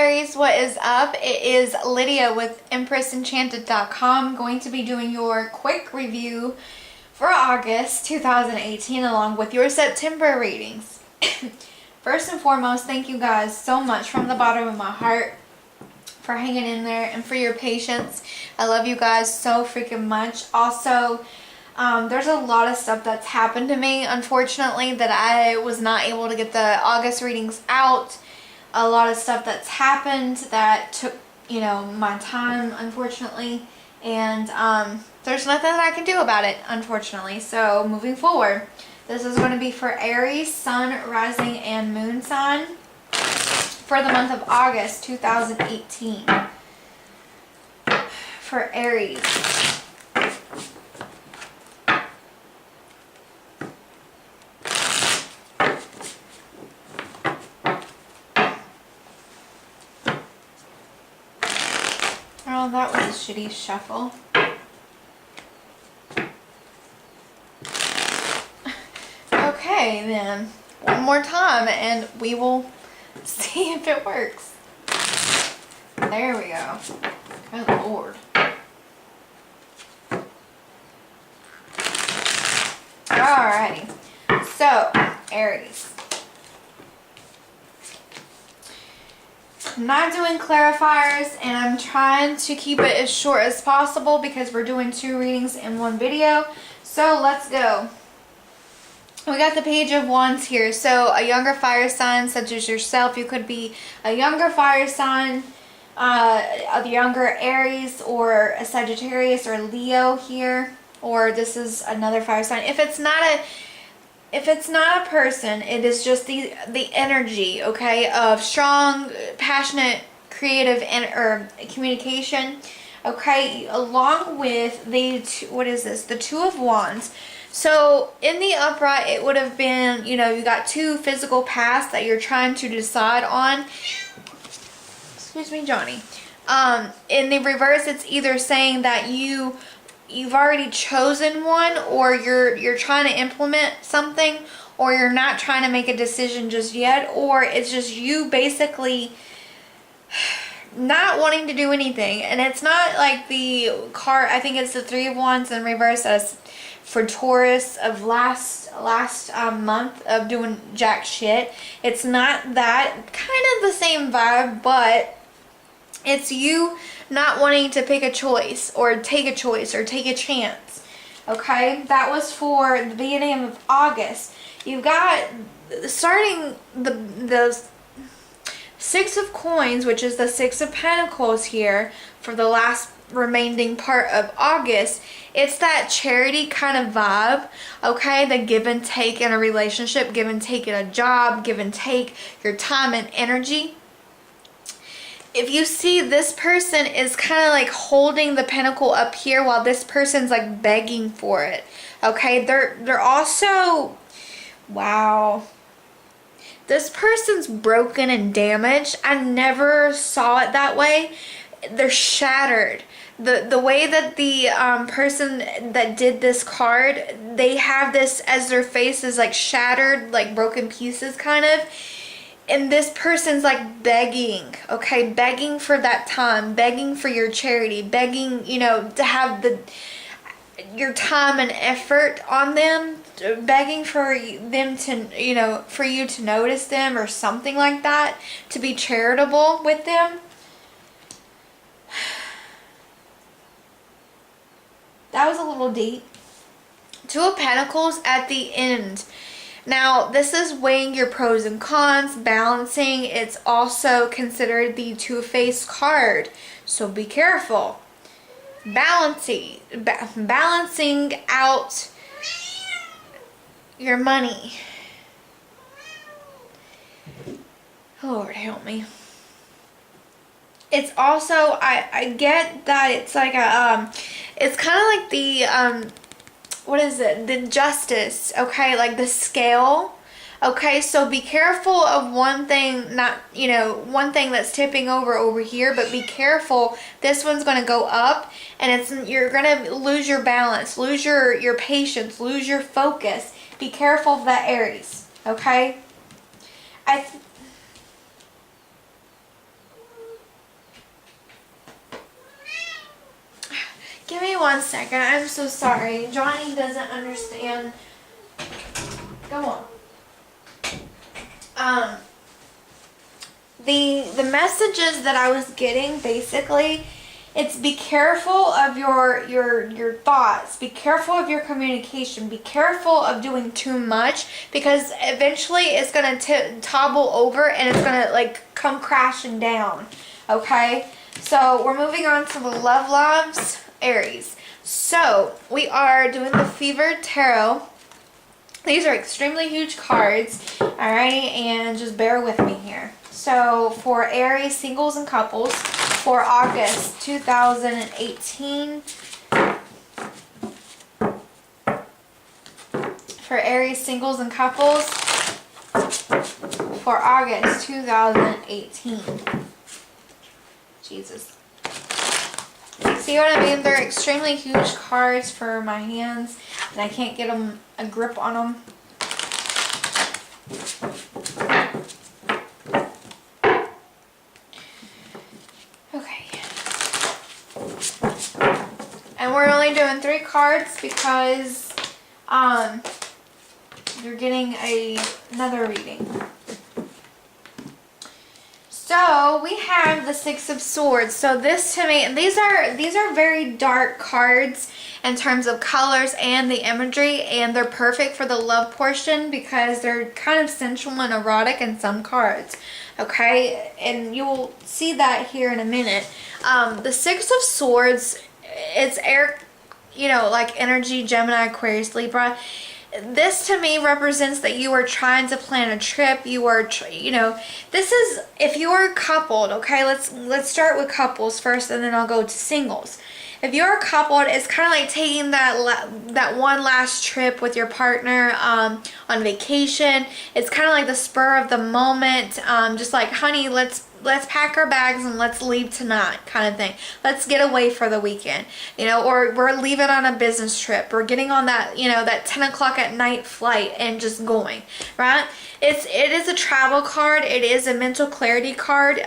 Aries, what is up? It is Lydia with EmpressEnchanted.com. Going to be doing your quick review for August 2018 along with your September readings. First and foremost, thank you guys so much from the bottom of my heart for hanging in there and for your patience. I love you guys so freaking much. Also, there's a lot of stuff that's happened to me, unfortunately, that I was not able to get the August readings out. A lot of stuff that's happened that took, my time, unfortunately. And there's nothing that I can do about it, unfortunately. So moving forward, this is going to be for Aries, Sun, Rising, and Moon sign for the month of August 2018. For Aries. Oh, that was a shitty shuffle. Okay, then. One more time and we will see if it works. There we go. Good Lord. Alrighty. So, Aries. I'm not doing clarifiers, and I'm trying to keep it as short as possible because we're doing 2 readings in one video. So let's go. We got the Page of Wands here. So a younger fire sign such as yourself, you could be a younger fire sign, a younger Aries, or a Sagittarius or Leo here, or this is another fire sign. If it's not a person, it is just the energy, okay, of strong, passionate, creative, or communication, okay, along with the the 2 of Wands. So in the upright, it would have been, you got 2 physical paths that you're trying to decide on. Excuse me, Johnny. In the reverse, it's either saying that you've already chosen one, or you're trying to implement something, or you're not trying to make a decision just yet, or it's just you basically not wanting to do anything. And it's not like the card, I think it's the 3 of Wands in reverse as for Taurus of last month of doing jack shit. It's not that, kind of the same vibe, but it's you not wanting to pick a choice or take a chance. Okay, that was for the beginning of August. You've got starting the 6 of Coins, which is the 6 of Pentacles here for the last remaining part of August. It's that charity kind of vibe, okay? The give and take in a relationship, give and take in a job, give and take your time and energy. If you see, this person is kind of like holding the pentacle up here while this person's like begging for it, okay? They're also, wow. This person's broken and damaged. I never saw it that way. They're shattered. The way that the person that did this card, they have this as their face is like shattered, like broken pieces kind of. And this person's like begging, okay? Begging for that time, begging for your charity, begging, to have your time and effort on them, begging for them to, for you to notice them or something like that, to be charitable with them. That was a little deep. 2 of Pentacles at the end. Now, this is weighing your pros and cons, balancing. It's also considered the Two-Faced card, so be careful. Balancing out your money. Lord help me. It's also, I get that it's like a, it's kind of like the, what is it? The justice, okay? Like the scale, okay? So be careful of one thing, not, one thing that's tipping over here, but be careful. This one's going to go up, and you're going to lose your balance, lose your patience, lose your focus. Be careful of that, Aries, okay? Give me 1 second. I'm so sorry. Johnny doesn't understand. Go on. The messages that I was getting, basically, it's be careful of your thoughts. Be careful of your communication. Be careful of doing too much, because eventually it's going to topple over and it's going to like come crashing down. Okay? So we're moving on to the Love Lives, Aries. So we are doing the Fever Tarot. These are extremely huge cards. Alrighty, and just bear with me here. So for Aries singles and couples for August 2018. For Aries singles and couples for August 2018. Jesus. See what I mean? They're extremely huge cards for my hands, and I can't get them a grip on them. Okay. And we're only doing 3 cards because you're getting another reading. So we have the Six of Swords. So this, to me, and these are very dark cards in terms of colors and the imagery, and they're perfect for the love portion because they're kind of sensual and erotic in some cards. Okay, and you will see that here in a minute. The Six of Swords, it's air, you know, like energy, Gemini, Aquarius, Libra. This to me represents that you are trying to plan a trip. You are, you know, this is if you are coupled. Okay, let's start with couples first, and then I'll go to singles. If you're coupled, it's kind of like taking that one last trip with your partner on vacation. It's kind of like the spur of the moment, just like, honey, let's pack our bags and let's leave tonight, kind of thing. Let's get away for the weekend, you know, or we're leaving on a business trip. We're getting on that, you know, that 10 o'clock at night flight and just going, right? It is a travel card. It is a mental clarity card.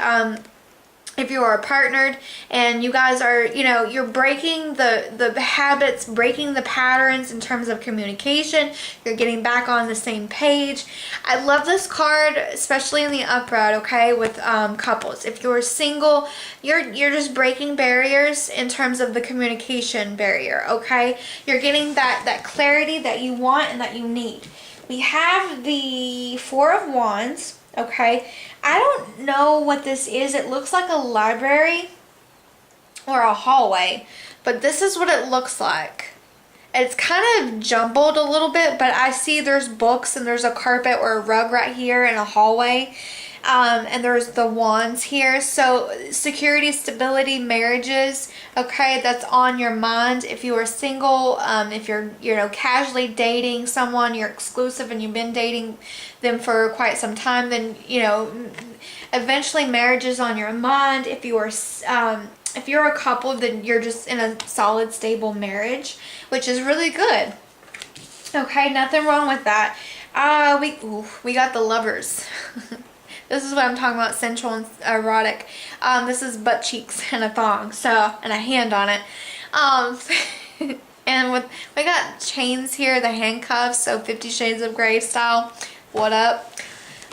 If you are partnered and you guys are, you know, you're breaking the habits, breaking the patterns in terms of communication, you're getting back on the same page. I love this card, especially in the upright, okay, with couples. If you're single, you're just breaking barriers in terms of the communication barrier, okay? You're getting that clarity that you want and that you need. We have the Four of Wands. Okay, I don't know what this is. It looks like a library or a hallway, but this is what it looks like. It's kind of jumbled a little bit, but I see there's books and there's a carpet or a rug right here in a hallway. And there's the wands here. So security, stability, marriages, okay, that's on your mind. If you are single, if you're, you know, casually dating someone, you're exclusive and you've been dating them for quite some time, then, you know, eventually marriage is on your mind. If you're a couple, then you're just in a solid, stable marriage, which is really good. Okay, nothing wrong with that. We got the Lovers. This is what I'm talking about, sensual and erotic. This is butt cheeks and a thong, so, and a hand on it. And we got chains here, the handcuffs, so 50 Shades of Grey style. What up?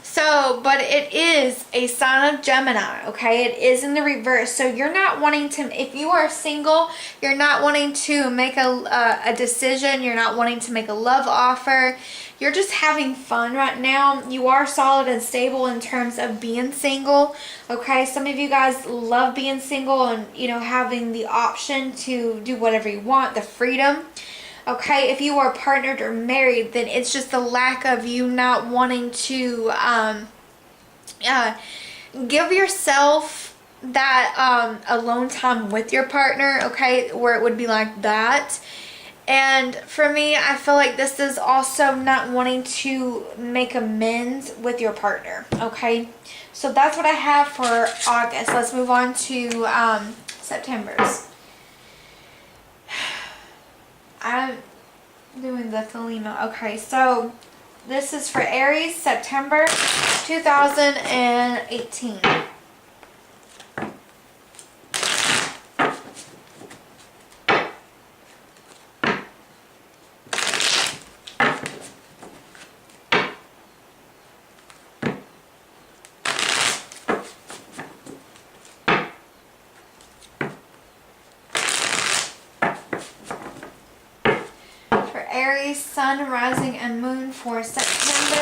So, but it is a sign of Gemini, okay? It is in the reverse. So you're not wanting to, if you are single, you're not wanting to make a decision. You're not wanting to make a love offer. You're just having fun right now. You are solid and stable in terms of being single, okay? Some of you guys love being single and, you know, having the option to do whatever you want, the freedom. Okay, if you are partnered or married, then it's just the lack of you not wanting to give yourself that alone time with your partner, okay, where it would be like that. And for me, I feel like this is also not wanting to make amends with your partner, okay? So that's what I have for August. Let's move on to September's. I'm doing the Thelema. Okay, so this is for Aries, September 2018. Aries, Sun, Rising, and Moon for September.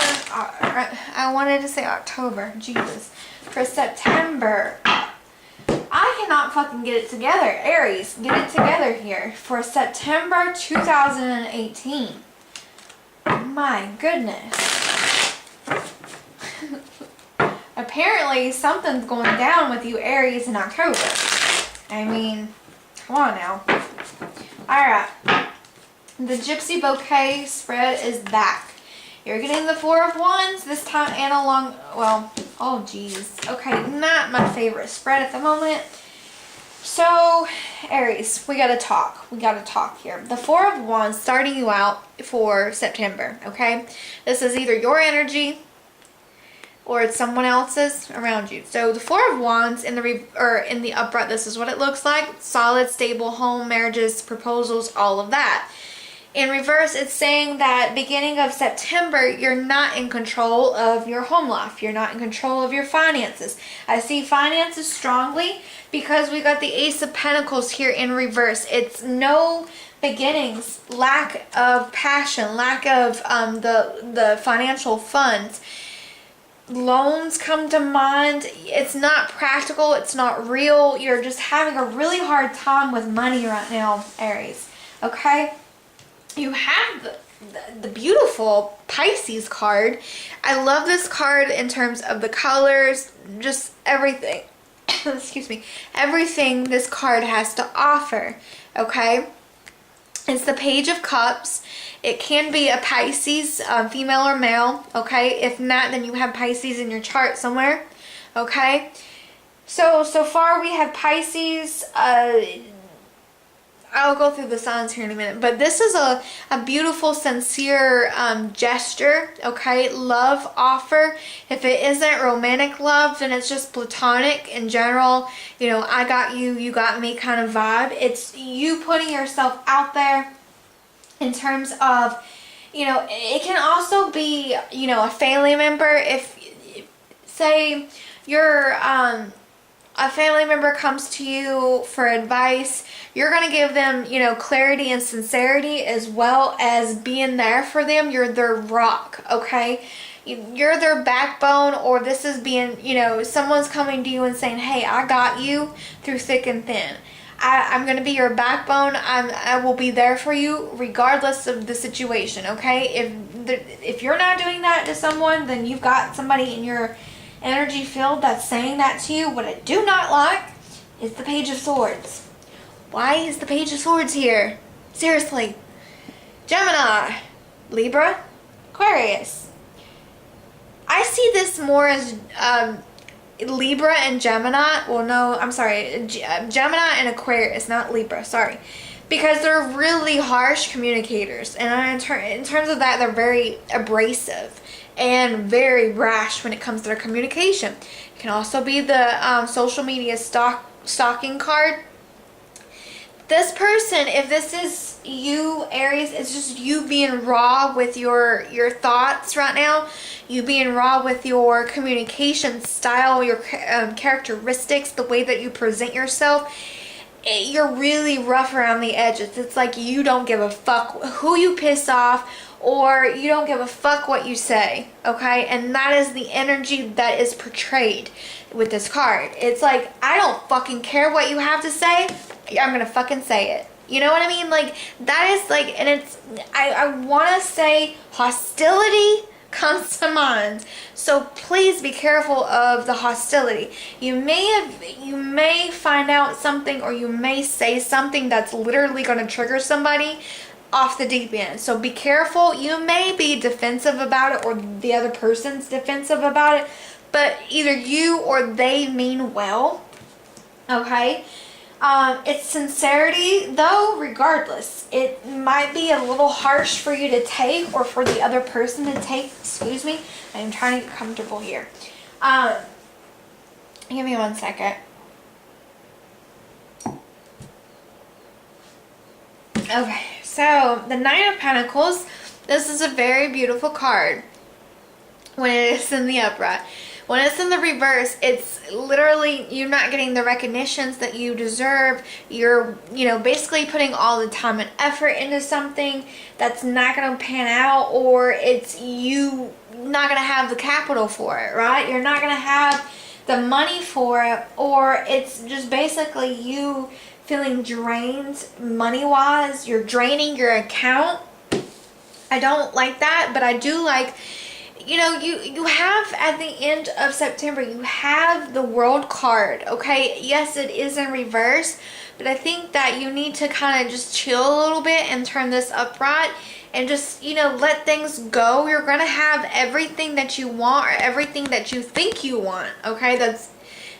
I wanted to say October. Jesus. For September. I cannot fucking get it together. Aries, get it together here. For September 2018. My goodness. Apparently, something's going down with you, Aries, in October. I mean, come on now. Alright. The Gypsy Bouquet spread is back. You're getting the Four of Wands this time and along, well, oh geez. Okay, not my favorite spread at the moment. So, Aries, we gotta talk. We gotta talk here. The Four of Wands starting you out for September, okay? This is either your energy or it's someone else's around you. So the Four of Wands in the upright, this is what it looks like. Solid, stable home, marriages, proposals, all of that. In reverse, it's saying that beginning of September, you're not in control of your home life. You're not in control of your finances. I see finances strongly because we got the Ace of Pentacles here in reverse. It's no beginnings, lack of passion, lack of the financial funds. Loans come to mind. It's not practical. It's not real. You're just having a really hard time with money right now, Aries. Okay? You have the beautiful Pisces card. I love this card in terms of the colors, just everything. Excuse me. Everything this card has to offer. Okay? It's the Page of Cups. It can be a Pisces, female or male. Okay? If not, then you have Pisces in your chart somewhere. Okay? So far we have Pisces, I'll go through the signs here in a minute, but this is a beautiful, sincere gesture, okay? Love offer. If it isn't romantic love, then it's just platonic in general. You know, I got you, you got me kind of vibe. It's you putting yourself out there in terms of, you know, it can also be, you know, a family member. If, say, you're, a family member comes to you for advice, you're going to give them, you know, clarity and sincerity as well as being there for them. You're their rock, okay? You're their backbone, or this is being, you know, someone's coming to you and saying, hey, I got you through thick and thin. I'm going to be your backbone. I will be there for you regardless of the situation, okay? If you're not doing that to someone, then you've got somebody in your energy field that's saying that to you. What I do not like is the Page of Swords. Why is the Page of Swords here? Seriously. Gemini, Libra, Aquarius. I see this more as Libra and Gemini. Well, no, I'm sorry. Gemini and Aquarius, not Libra. Sorry. Because they're really harsh communicators. And in terms of that, they're very abrasive and very rash when it comes to their communication. It can also be the social media stalking card. This person, if this is you, Aries, it's just you being raw with your thoughts right now. You being raw with your communication style, your characteristics, the way that you present yourself. You're really rough around the edges. It's like you don't give a fuck who you piss off, or you don't give a fuck what you say, okay? And that is the energy that is portrayed with this card. It's like, I don't fucking care what you have to say. I'm gonna fucking say it. You know what I mean? Like, that is like, and it's, I want to say hostility comes to mind. So please be careful of the hostility. You may find out something, or you may say something that's literally going to trigger somebody off the deep end. So be careful. You may be defensive about it, or the other person's defensive about it, but either you or they mean well. Okay? It's sincerity, though, regardless. It might be a little harsh for you to take, or for the other person to take. Excuse me. I'm trying to get comfortable here. Give me 1 second. Okay, so the Nine of Pentacles, this is a very beautiful card when it is in the upright. When it's in the reverse, it's literally you're not getting the recognitions that you deserve. You're, basically putting all the time and effort into something that's not going to pan out, or it's you not going to have the capital for it, right? You're not going to have the money for it, or it's just basically you feeling drained money-wise. You're draining your account. I don't like that, but I do like, you have at the end of September, you have the World card, okay? Yes, it is in reverse, but I think that you need to kind of just chill a little bit and turn this upright and just, let things go. You're going to have everything that you want, or everything that you think you want, okay? That's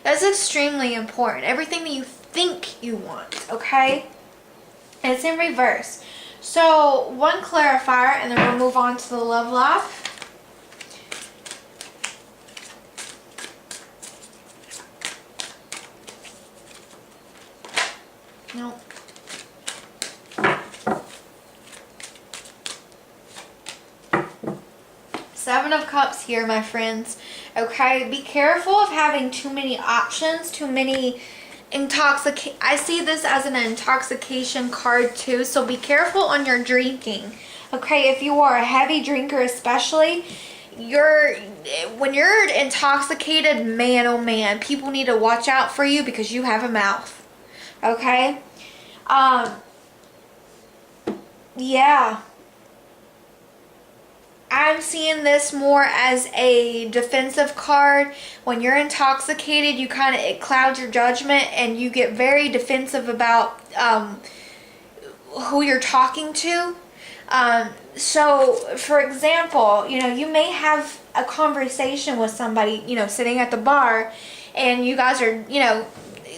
extremely important. Everything that you think you want, okay? And it's in reverse. So, one clarifier, and then we'll move on to the love life. Nope. Seven of Cups here, my friends. Okay, be careful of having too many options, too many I see this as an intoxication card too, so be careful on your drinking. Okay, if you are a heavy drinker especially, when you're intoxicated, man oh man, people need to watch out for you because you have a mouth. Okay? Yeah. I'm seeing this more as a defensive card. When you're intoxicated, it clouds your judgment and you get very defensive about who you're talking to. So, for example, you may have a conversation with somebody, sitting at the bar, and you guys are,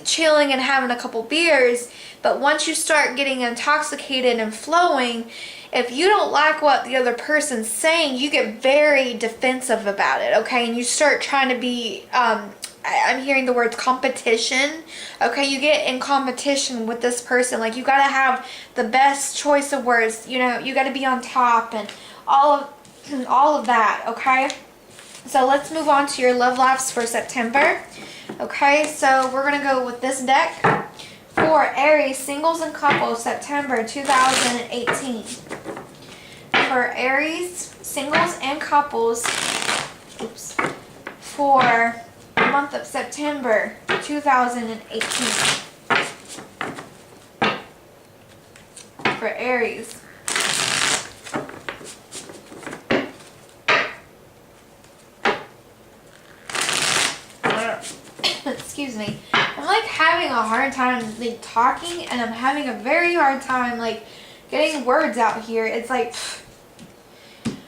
chilling and having a couple beers, but once you start getting intoxicated and flowing, if you don't like what the other person's saying, you get very defensive about it, okay? And you start trying to be, I'm hearing the words competition, okay? You get in competition with this person. Like, you got to have the best choice of words. You got to be on top and all of that, okay? So let's move on to your love lives for September. Okay, so we're going to go with this deck for Aries, singles and couples, September 2018. For Aries, singles and couples, for the month of September 2018. For Aries. Excuse me. I'm like having a hard time talking, and I'm having a very hard time getting words out here. It's like,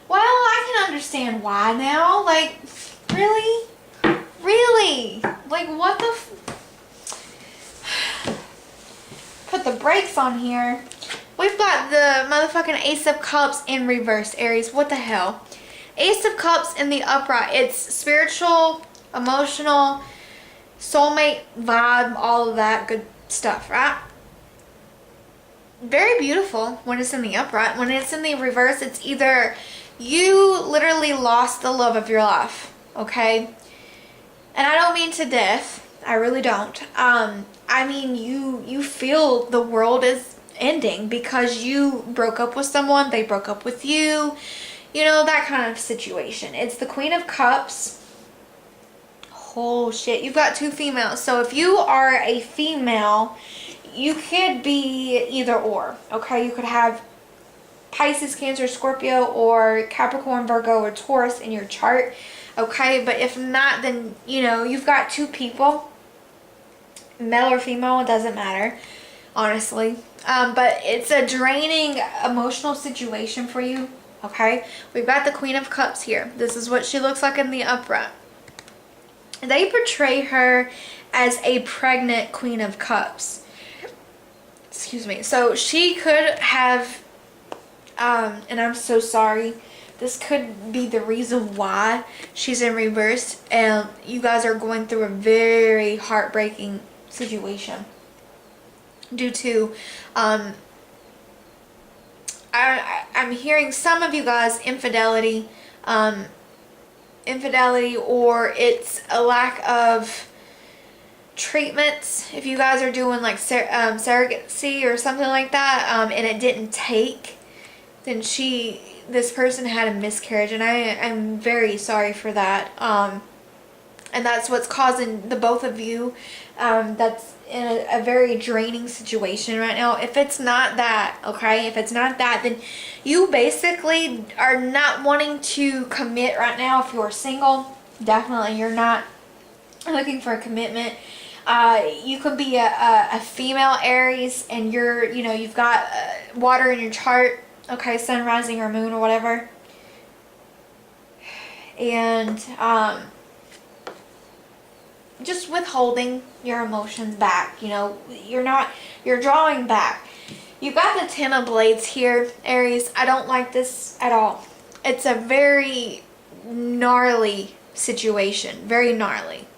well, I can understand why now. Like, really? Really? Like, what the put the brakes on here. We've got the motherfucking Ace of Cups in reverse, Aries. What the hell? Ace of Cups in the upright. It's spiritual, emotional, soulmate vibe, all of that good stuff, right? Very beautiful when it's in the upright. When it's in the reverse, it's either you literally lost the love of your life, okay? And I don't mean to death. I really don't. I mean you feel the world is ending because you broke up with someone, they broke up with you, that kind of situation. It's the Queen of Cups. Oh shit, you've got two females. So if you are a female, you could be either or, okay? You could have Pisces, Cancer, Scorpio, or Capricorn, Virgo, or Taurus in your chart, okay? But if not, then, you've got two people, male or female, it doesn't matter, honestly. But it's a draining emotional situation for you, okay? We've got the Queen of Cups here. This is what she looks like in the upright. They portray her as a pregnant Queen of Cups. Excuse me. So she could have, and I'm so sorry, this could be the reason why she's in reverse, and you guys are going through a very heartbreaking situation due to, I'm hearing some of you guys infidelity, infidelity, or it's a lack of treatments. If you guys are doing like surrogacy or something like that, and it didn't take, then this person had a miscarriage, and I'm very sorry for that. And that's what's causing the both of you, that's in a very draining situation right now. If it's not that, okay, if it's not that, then you basically are not wanting to commit right now. If you're single, definitely you're not looking for a commitment. You could be a female Aries, and you've got water in your chart, okay, sun, rising, or moon, or whatever, and just withholding your emotions back. You're drawing back. You got the 10 of Blades here, Aries. I don't like this at all. It's a very gnarly situation, very gnarly.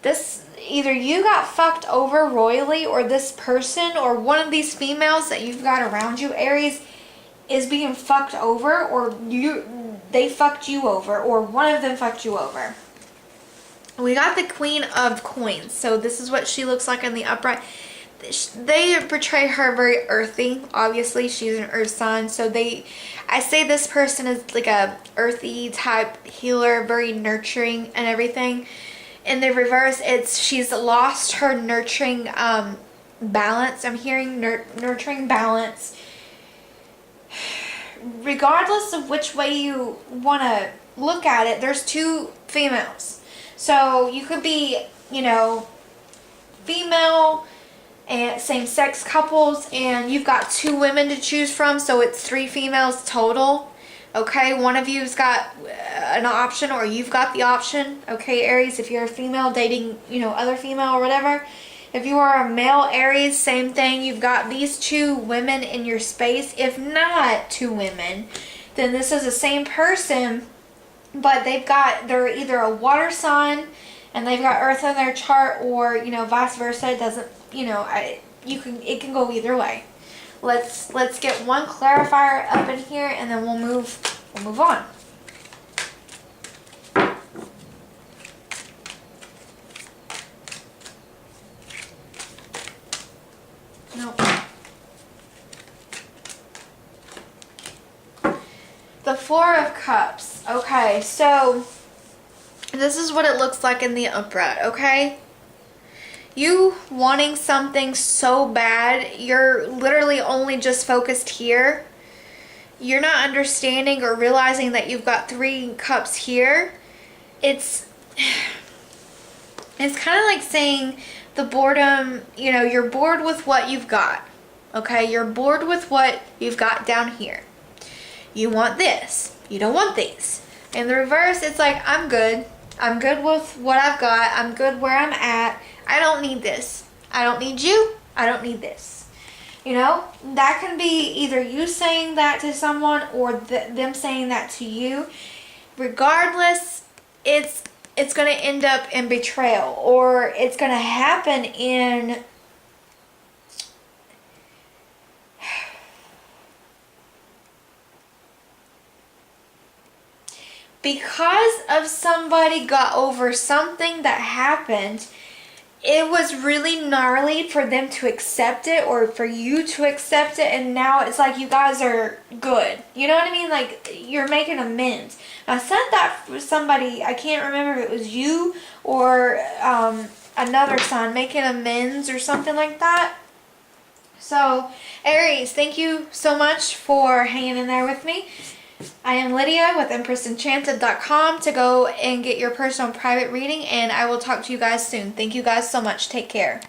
This, either you got fucked over royally, or this person or one of these females that you've got around you, Aries, is being fucked over, or they fucked you over, or one of them fucked you over. We got the Queen of Coins. So this is what she looks like in the upright. They portray her very earthy. Obviously, she's an earth sign. So I say this person is like a earthy type healer, very nurturing and everything. In the reverse, she's lost her nurturing balance. I'm hearing nurturing balance. Regardless of which way you want to look at it, there's two females. So you could be, female and same-sex couples, and you've got two women to choose from, so it's 3 females total. Okay, one of you's got an option, or you've got the option. Okay, Aries, if you're a female dating, other female or whatever. If you are a male Aries, same thing. You've got these 2 women in your space. If not 2 women, then this is the same person, but they're either a water sign and they've got earth in their chart, or vice versa. It doesn't, it can go either way. Let's get one clarifier up in here, and then we'll move on. Nope. The 4 of Cups. Okay, so this is what it looks like in the upright, okay? You wanting something so bad, you're literally only just focused here. You're not understanding or realizing that you've got 3 cups here. It's kind of like saying the boredom, you're bored with what you've got. Okay, you're bored with what you've got down here. You want this. You don't want these. In the reverse, it's like, I'm good. I'm good with what I've got. I'm good where I'm at. I don't need this. I don't need you. I don't need this. That can be either you saying that to someone, or them saying that to you. Regardless, it's going to end up in betrayal, or it's going to happen in because of somebody got over something that happened. It was really gnarly for them to accept it, or for you to accept it, and now it's like you guys are good. You know what I mean? Like, you're making amends. I said that for somebody, I can't remember if it was you or another sign, making amends or something like that. So, Aries, thank you so much for hanging in there with me. I am Lydia with EmpressEnchanted.com to go and get your personal private reading, and I will talk to you guys soon. Thank you guys so much. Take care.